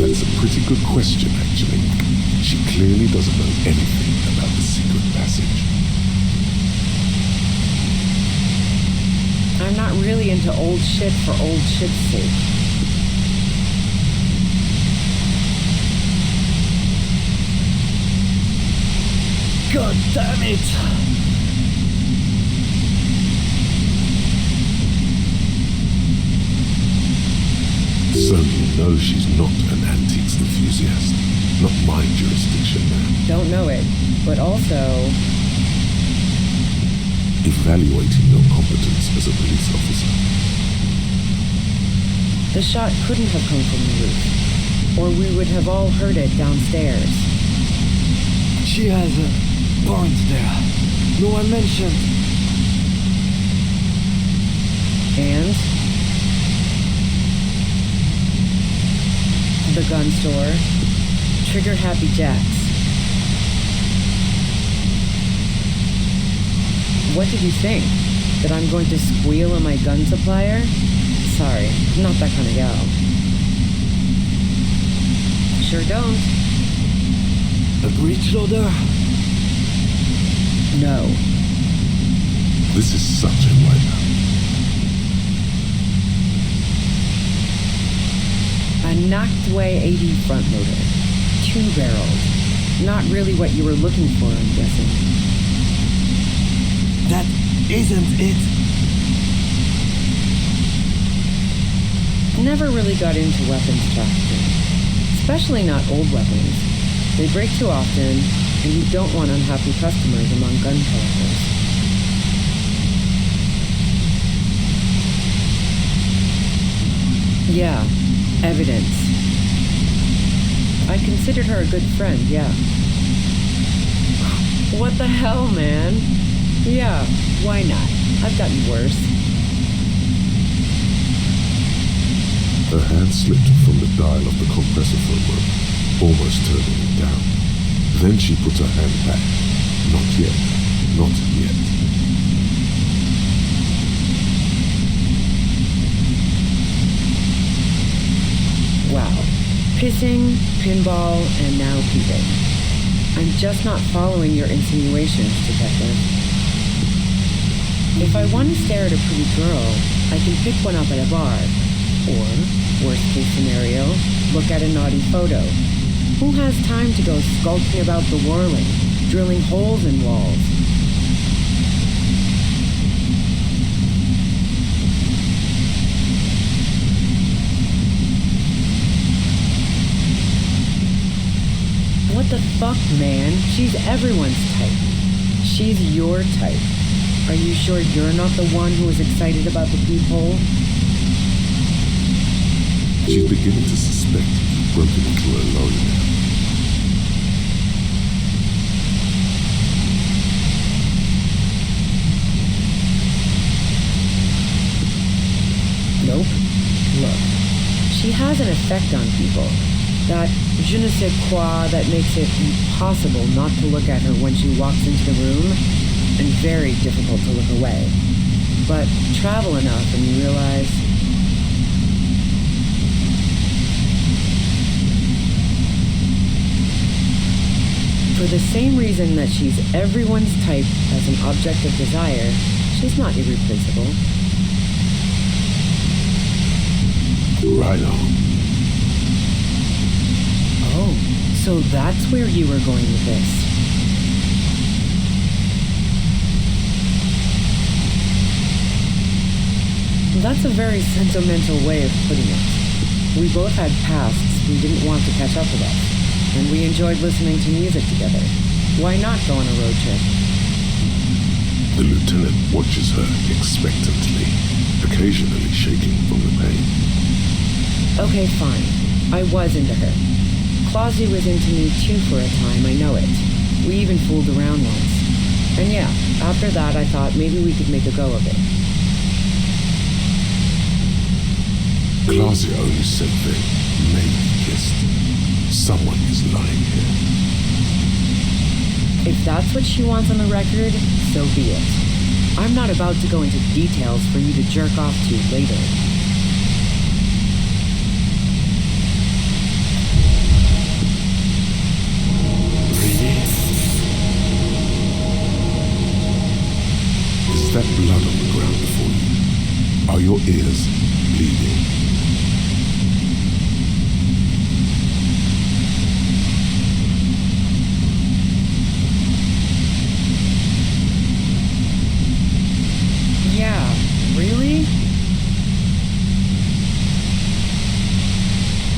That's a pretty good question, actually. She clearly doesn't know anything about the secret passage. I'm not really into old shit for old shit's sake. God damn it! So you know she's not an antiques enthusiast. Not my jurisdiction, man. Don't know it, but also... Evaluating your competence as a police officer. The shot couldn't have come from the roof, or we would have all heard it downstairs. She has barns there. No one mentioned. And? The gun store. Trigger Happy Jacks. What did you think? That I'm going to squeal on my gun supplier? Sorry, I'm not that kind of gal. Sure don't. A breech loader? No. This is such a wipeout. A Nachtway 80 front loader. 2-barreled. Not really what you were looking for, I'm guessing. That isn't it. Never really got into weapons trafficking. Especially not old weapons. They break too often, and you don't want unhappy customers among gun collectors. Yeah, evidence. I considered her a good friend, yeah. What the hell, man? Yeah, why not? I've gotten worse. Her hand slipped from the dial of the compressor remote, almost turning it down. Then she put her hand back. Not yet. Not yet. Wow. Pissing, pinball, and now peeping. I'm just not following your insinuations, detective. If I want to stare at a pretty girl, I can pick one up at a bar. Or, worst case scenario, look at a naughty photo. Who has time to go skulking about the whirling, drilling holes in walls? What the fuck, man? She's everyone's type. She's your type. Are you sure you're not the one who is excited about the peephole? She's beginning to suspect you've broken into her lorry now. Nope. Look, she has an effect on people. That je ne sais quoi that makes it impossible not to look at her when she walks into the room, and very difficult to look away. But travel enough and you realize... For the same reason that she's everyone's type as an object of desire, she's not irreplaceable. Right on. Oh, So that's where you were going with this. That's a very sentimental way of putting it. We both had pasts we didn't want to catch up with us, and we enjoyed listening to music together. Why not go on a road trip? The lieutenant watches her expectantly, occasionally shaking from the pain. Okay, fine. I was into her. Clausy was into me too for a time, I know it. We even fooled around once. And yeah, after that I thought maybe we could make a go of it. Claudia only said they may be kissed. Someone is lying here. If that's what she wants on the record, so be it. I'm not about to go into details for you to jerk off to later. Is that blood on the ground before you? Are your ears bleeding? Yeah, really?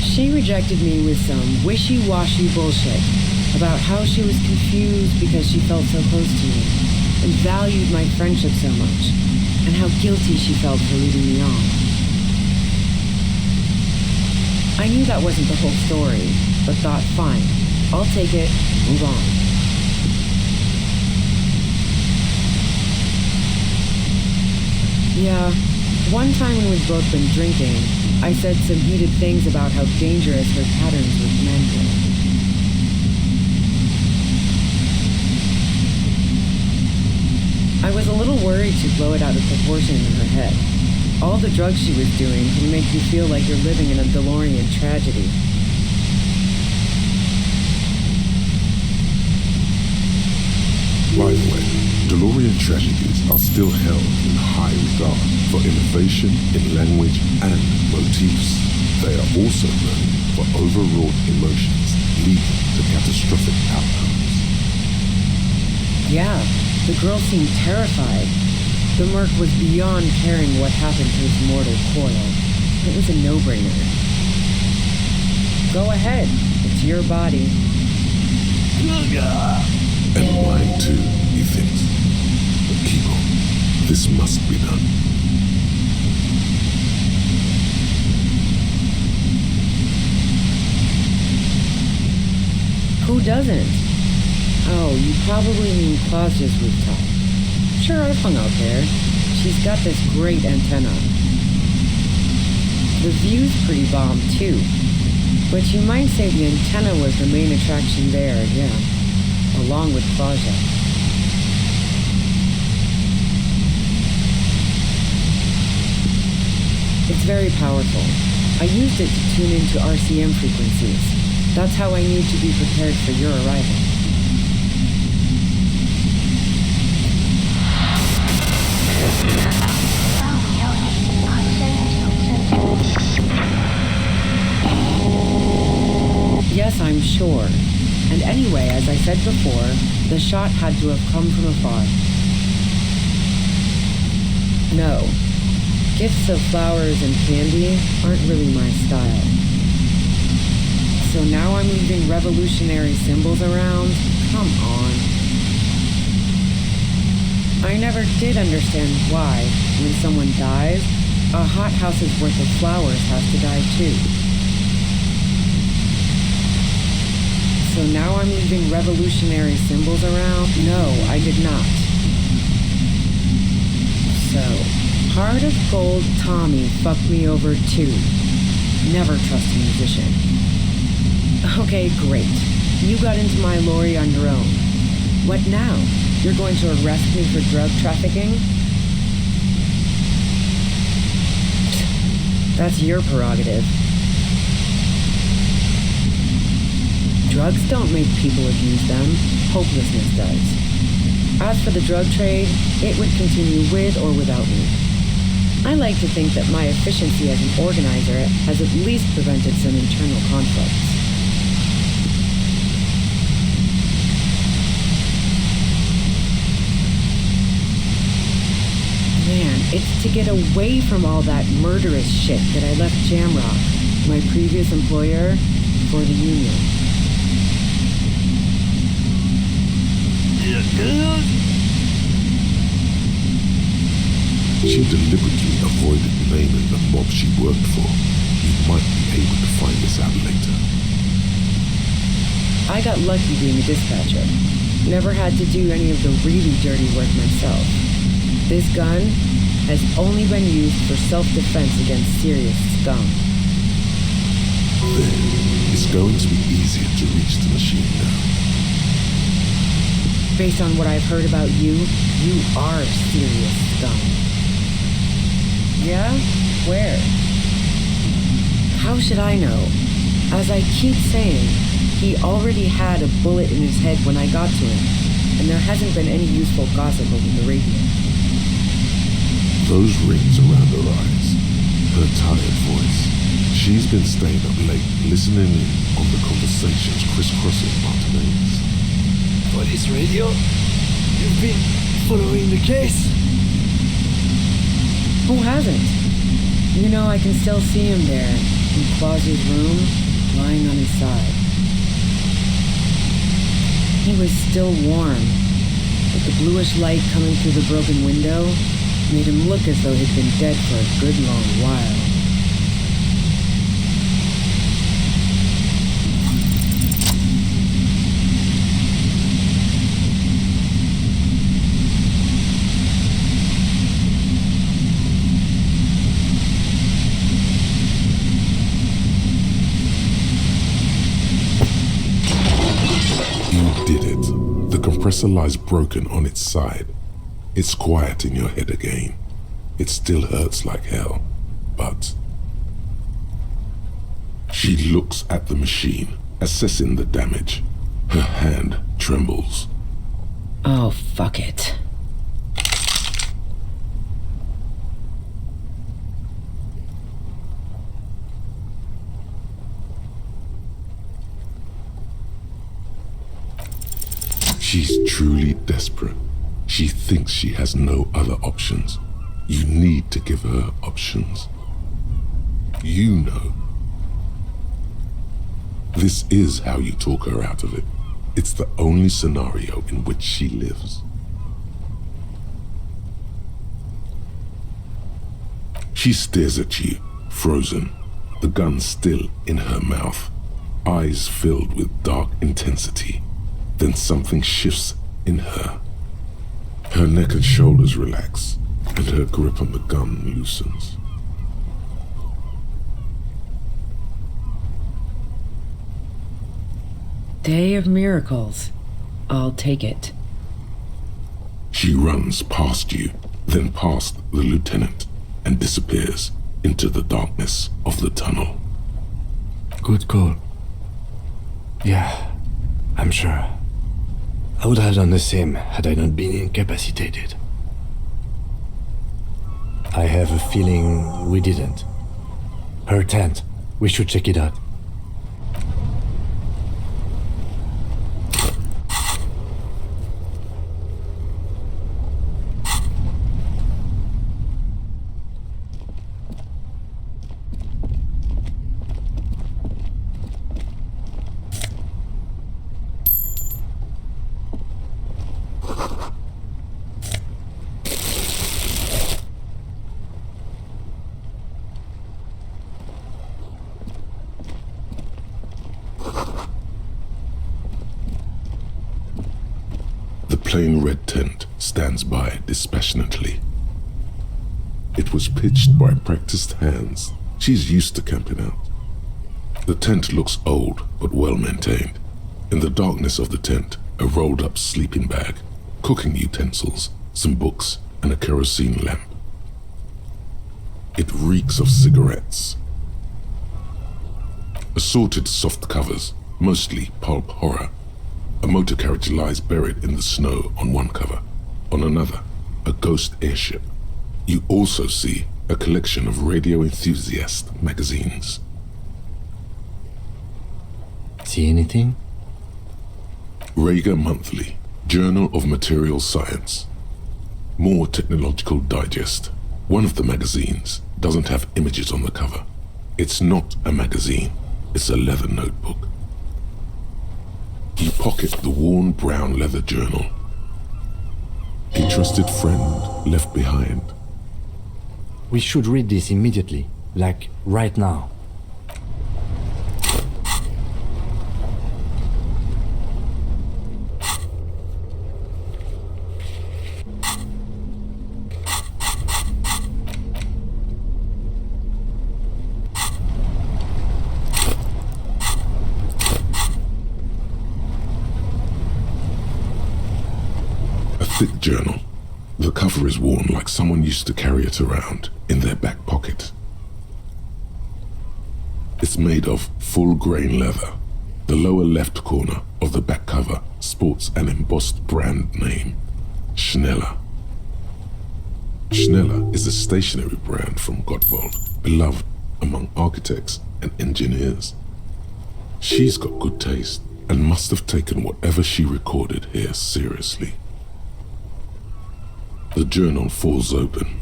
She rejected me with some wishy-washy bullshit about how she was confused because she felt so close to me and valued my friendship so much, and how guilty she felt for leading me on. I knew that wasn't the whole story, but thought, fine, I'll take it and move on. Yeah, one time when we'd both been drinking, I said some heated things about how dangerous her patterns with men were. I was a little worried she'd blow it out of proportion in her head. All the drugs she was doing can make you feel like you're living in a DeLorean tragedy. By the way, DeLorean tragedies are still held in high regard for innovation in language and motifs. They are also known for overwrought emotions leading to catastrophic outcomes. Yeah, the girl seemed terrified. The merc was beyond caring what happened to his mortal coil. It was a no-brainer. Go ahead, it's your body. And mine too, he thinks. But keep on. This must be done. Who doesn't? Oh, you probably mean Claudia's rooftop. Sure, I've hung out there. She's got this great antenna. The view's pretty bomb, too. But you might say the antenna was the main attraction there, yeah. Along with Claudia. It's very powerful. I used it to tune into RCM frequencies. That's how I need to be prepared for your arrival. Yes, I'm sure. And anyway, as I said before, the shot had to have come from afar. No. Gifts of flowers and candy aren't really my style. So now I'm leaving revolutionary symbols around? Come on. I never did understand why, when someone dies, a hothouse's worth of flowers has to die too. So now I'm leaving revolutionary symbols around? No, I did not. So, Heart of Gold Tommy fucked me over too. Never trust a musician. Okay, great. You got into my lorry on your own. What now? You're going to arrest me for drug trafficking? That's your prerogative. Drugs don't make people abuse them. Hopelessness does. As for the drug trade, it would continue with or without me. I like to think that my efficiency as an organizer has at least prevented some internal conflicts. It's to get away from all that murderous shit that I left Jamrock, my previous employer, for the Union. She deliberately avoided naming the mob she worked for. You might be able to find this out later. I got lucky being a dispatcher. Never had to do any of the really dirty work myself. This gun has only been used for self-defense against serious scum. Then, it's going to be easier to reach the machine now. Based on what I've heard about you, you are serious scum. Yeah? Where? How should I know? As I keep saying, he already had a bullet in his head when I got to him, and there hasn't been any useful gossip over the radio. Those rings around her eyes, her tired voice. She's been staying up late, listening in on the conversations crisscrossing Martinez. Police radio? You've been following the case? Who hasn't? You know, I can still see him there, in Claus's room, lying on his side. He was still warm, but the bluish light coming through the broken window made him look as though he'd been dead for a good long while. You did it. The compressor lies broken on its side. It's quiet in your head again. It still hurts like hell, but... She looks at the machine, assessing the damage. Her hand trembles. Oh, fuck it. She's truly desperate. She thinks she has no other options. You need to give her options. You know. This is how you talk her out of it. It's the only scenario in which she lives. She stares at you, frozen, the gun still in her mouth, eyes filled with dark intensity. Then something shifts in her. Her neck and shoulders relax, and her grip on the gun loosens. Day of miracles. I'll take it. She runs past you, then past the lieutenant, and disappears into the darkness of the tunnel. Good call. Yeah, I'm sure. I would have done the same had I not been incapacitated. I have a feeling we didn't. Her tent. We should check it out. The plain red tent stands by dispassionately. It was pitched by practiced hands. She's used to camping out. The tent looks old but well maintained. In the darkness of the tent, a rolled up sleeping bag, cooking utensils, some books, and a kerosene lamp. It reeks of cigarettes. Assorted soft covers, mostly pulp horror. A motor carriage lies buried in the snow on one cover. On another, a ghost airship. You also see a collection of radio enthusiast magazines. See anything? Rager Monthly, Journal of Material Science. More Technological Digest, One of the magazines doesn't have images on the cover. It's not a magazine, it's a leather notebook. You pocket the worn brown leather journal. A trusted friend left behind. We should read this immediately, like right now. Thick journal. The cover is worn like someone used to carry it around in their back pocket. It's made of full-grain leather. The lower left corner of the back cover sports an embossed brand name, Schneller. Schneller is a stationery brand from Gottwald, beloved among architects and engineers. She's got good taste and must have taken whatever she recorded here seriously. The journal falls open.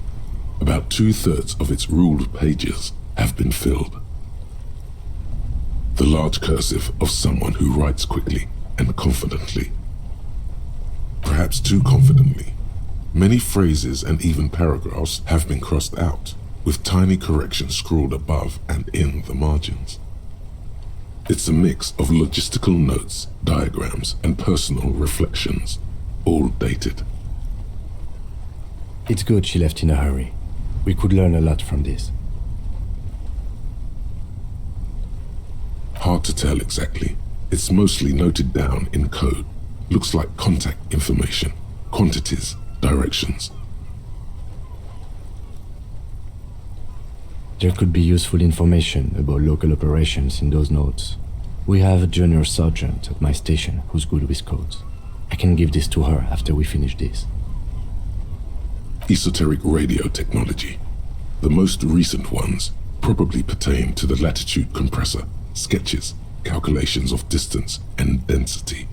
About 2/3 of its ruled pages have been filled. The large cursive of someone who writes quickly and confidently. Perhaps too confidently. Many phrases and even paragraphs have been crossed out, with tiny corrections scrawled above and in the margins. It's a mix of logistical notes, diagrams, and personal reflections, all dated. It's good she left in a hurry. We could learn a lot from this. Hard to tell exactly. It's mostly noted down in code. Looks like contact information, quantities, directions. There could be useful information about local operations in those notes. We have a junior sergeant at my station who's good with codes. I can give this to her after we finish this. Esoteric radio technology. The most recent ones probably pertain to the latitude compressor, sketches, calculations of distance and density.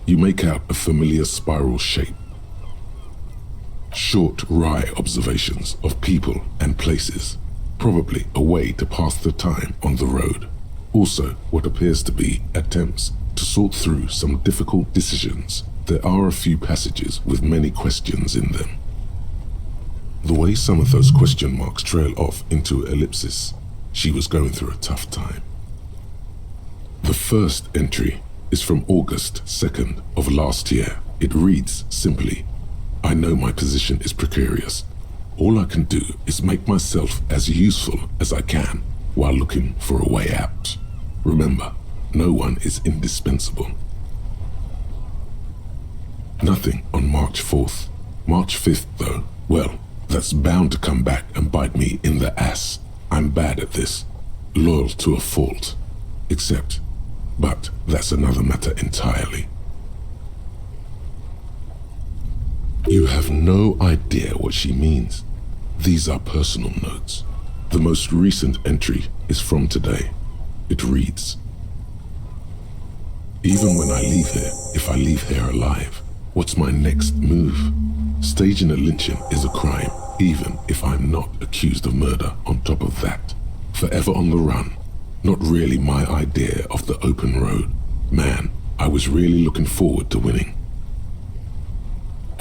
You make out a familiar spiral shape. Short, wry observations of people and places, probably a way to pass the time on the road. Also, what appears to be attempts to sort through some difficult decisions. There are a few passages with many questions in them. The way some of those question marks trail off into ellipsis, she was going through a tough time. The first entry is from August 2nd of last year. It reads simply, I know my position is precarious. All I can do is make myself as useful as I can while looking for a way out. Remember, no one is indispensable. Nothing on March 4th. March 5th, though, well, that's bound to come back and bite me in the ass. I'm bad at this. Loyal to a fault. But that's another matter entirely. You have no idea what she means. These are personal notes. The most recent entry is from today. It reads, even when I leave here, if I leave here alive, what's my next move? Staging a lynching is a crime, even if I'm not accused of murder on top of that. Forever on the run. Not really my idea of the open road. Man, I was really looking forward to winning.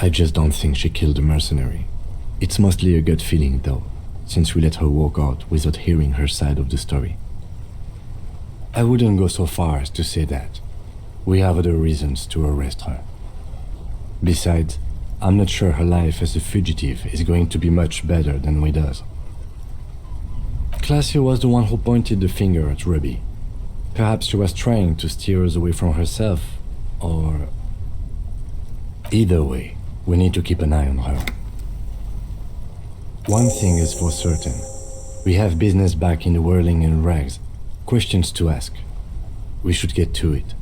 I just don't think she killed a mercenary. It's mostly a gut feeling, though, since we let her walk out without hearing her side of the story. I wouldn't go so far as to say that. We have other reasons to arrest her. Besides, I'm not sure her life as a fugitive is going to be much better than we does. Clausia was the one who pointed the finger at Ruby. Perhaps she was trying to steer us away from herself, or... Either way, we need to keep an eye on her. One thing is for certain. We have business back in the whirling and rags. Questions to ask. We should get to it.